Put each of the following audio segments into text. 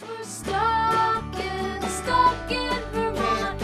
We're stuck in Vermont.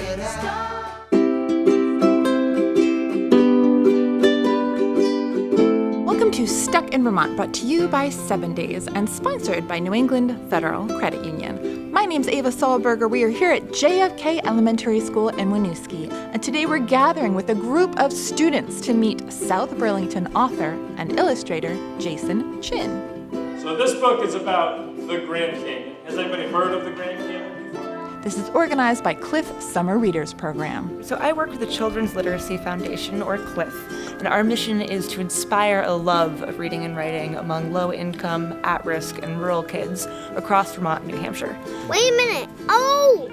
Welcome to Stuck in Vermont, brought to you by 7 Days and sponsored by New England Federal Credit Union. My name's Ava Solberger. We are here at JFK Elementary School in Winooski, and today we're gathering with a group of students to meet South Burlington author and illustrator Jason Chin. So this book is about the Grand Canyon. Has anybody heard of the Grand Canyon before? This is organized by CLiF Summer Readers Program. So I work with the Children's Literacy Foundation, or CLiF, and our mission is to inspire a love of reading and writing among low-income, at-risk, and rural kids across Vermont and New Hampshire. Wait a minute. Oh!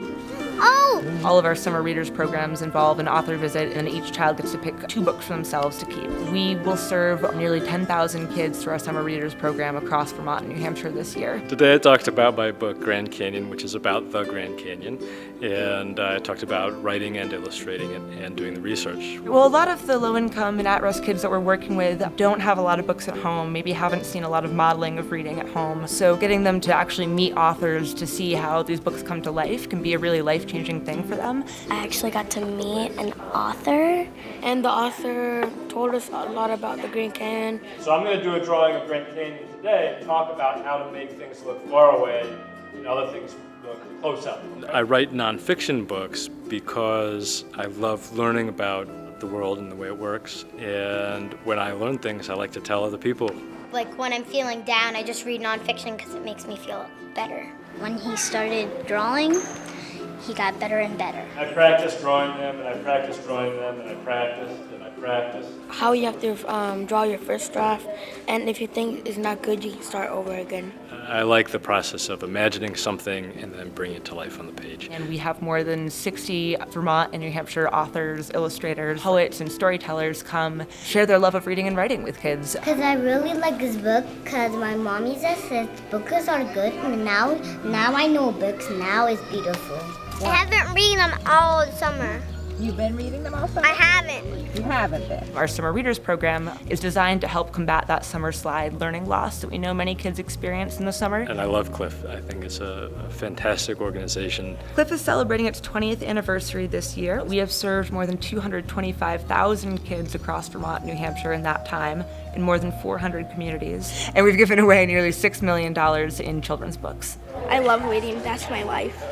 All of our summer readers programs involve an author visit, and each child gets to pick 2 books for themselves to keep. We will serve nearly 10,000 kids through our summer readers program across Vermont and New Hampshire this year. Today I talked about my book Grand Canyon, which is about the Grand Canyon, and I talked about writing and illustrating it and doing the research. Well, a lot of the low-income and at-risk kids that we're working with don't have a lot of books at home, maybe haven't seen a lot of modeling of reading at home. So getting them to actually meet authors to see how these books come to life can be a really life-changing thing for them. I actually got to meet an author. And the author told us a lot about the Grand Canyon. So I'm going to do a drawing of Grand Canyon today and talk about how to make things look far away and other things look close up. I write nonfiction books because I love learning about the world and the way it works. And when I learn things, I like to tell other people. Like when I'm feeling down, I just read nonfiction because it makes me feel better. When he started drawing, he got better and better. I practiced drawing them, and I practiced drawing them, and I practiced, and I practiced. How you have to draw your first draft, and if you think it's not good, you can start over again. I like the process of imagining something and then bringing it to life on the page. And we have more than 60 Vermont and New Hampshire authors, illustrators, poets, and storytellers come share their love of reading and writing with kids. Because I really like this book because my mommy says books are good, and now I know books now is beautiful. I haven't read them all summer. You've been reading them all summer? I haven't. You haven't been. Our summer readers program is designed to help combat that summer slide learning loss that we know many kids experience in the summer. And I love CLiF. I think it's a fantastic organization. CLiF is celebrating its 20th anniversary this year. We have served more than 225,000 kids across Vermont and New Hampshire in that time in more than 400 communities. And we've given away nearly $6 million in children's books. I love reading. That's my life.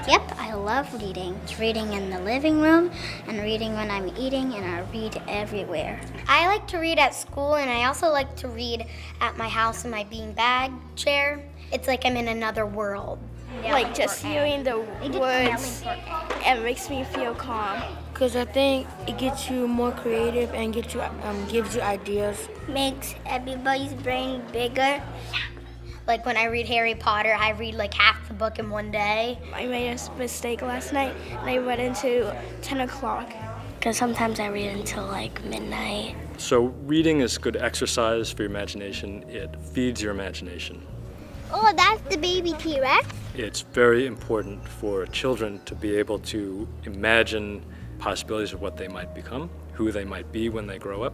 Yep, I love reading. It's reading in the living room and reading when I'm eating, and I read everywhere. I like to read at school, and I also like to read at my house in my beanbag chair. It's like I'm in another world. Like just hearing the words, it makes me feel calm. Because I think it gets you more creative and gives you ideas. Makes everybody's brain bigger. Like when I read Harry Potter, I read like half the book in one day. I made a mistake last night, and I read until 10 o'clock. Because sometimes I read until like midnight. So reading is good exercise for your imagination. It feeds your imagination. Oh, that's the baby T-Rex? It's very important for children to be able to imagine possibilities of what they might become, who they might be when they grow up,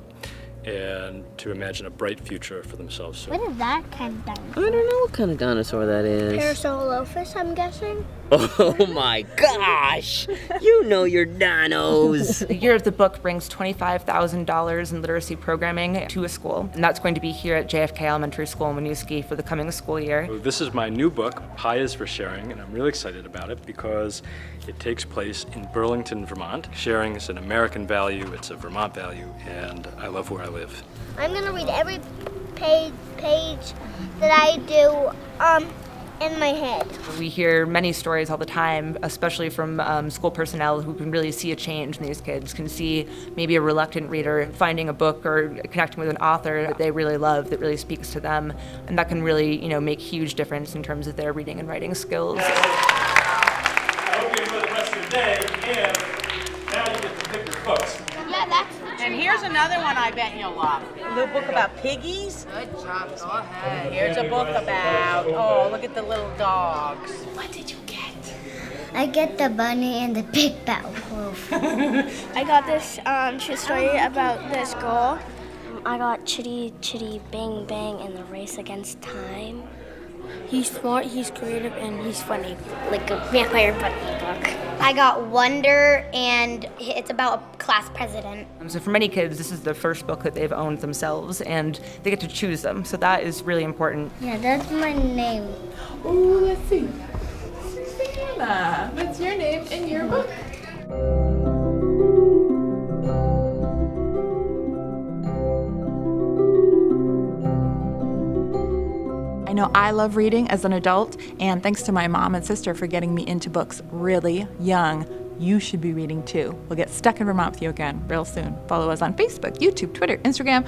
and to imagine a bright future for themselves. What is that kind of dinosaur? I don't know what kind of dinosaur that is. Parasaurolophus, I'm guessing. Oh my gosh! You know your dinos! The year of the book brings $25,000 in literacy programming to a school, and that's going to be here at JFK Elementary School in Winooski for the coming school year. This is my new book, Pie is for Sharing, and I'm really excited about it because it takes place in Burlington, Vermont. Sharing is an American value, it's a Vermont value, and I love where I live. I'm going to read every page that I do in my head. We hear many stories all the time, especially from school personnel who can really see a change in these kids, can see maybe a reluctant reader finding a book or connecting with an author that they really love, that really speaks to them, and that can really, make huge difference in terms of their reading and writing skills. I hope you enjoy the rest of your day, and now you get to pick your books. Yeah, that's And here's another one I bet you'll love. A little book about piggies. Good job, go ahead. Here's a book about, look at the little dogs. What did you get? I get the bunny and the big bad wolf. I got this true story about this girl. I got Chitty Chitty Bang Bang and the Race Against Time. He's smart, he's creative, and he's funny. Like a vampire bunny book. I got Wonder, and it's about a class president. So for many kids, this is the first book that they've owned themselves, and they get to choose them. So that is really important. Yeah, that's my name. Oh, let's see. Susanna, what's your name in your book? I know I love reading as an adult, and thanks to my mom and sister for getting me into books really young. You should be reading too. We'll get stuck in Vermont with you again real soon. Follow us on Facebook, YouTube, Twitter, Instagram.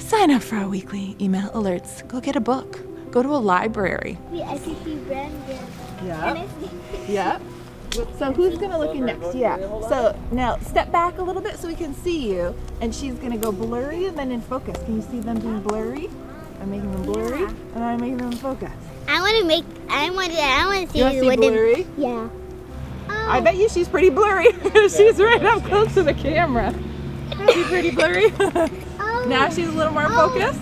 Sign up for our weekly email alerts. Go get a book. Go to a library. I can see Brandon. Yeah. Yeah. So who's gonna look in next? Yeah. So now step back a little bit so we can see you. And she's gonna go blurry and then in focus. Can you see them being blurry? I'm making them blurry, and I'm making them in focus. I want to see You want to see blurry? Yeah. I bet you she's pretty blurry. She's right up close to the camera. She's pretty blurry. Now she's a little more focused.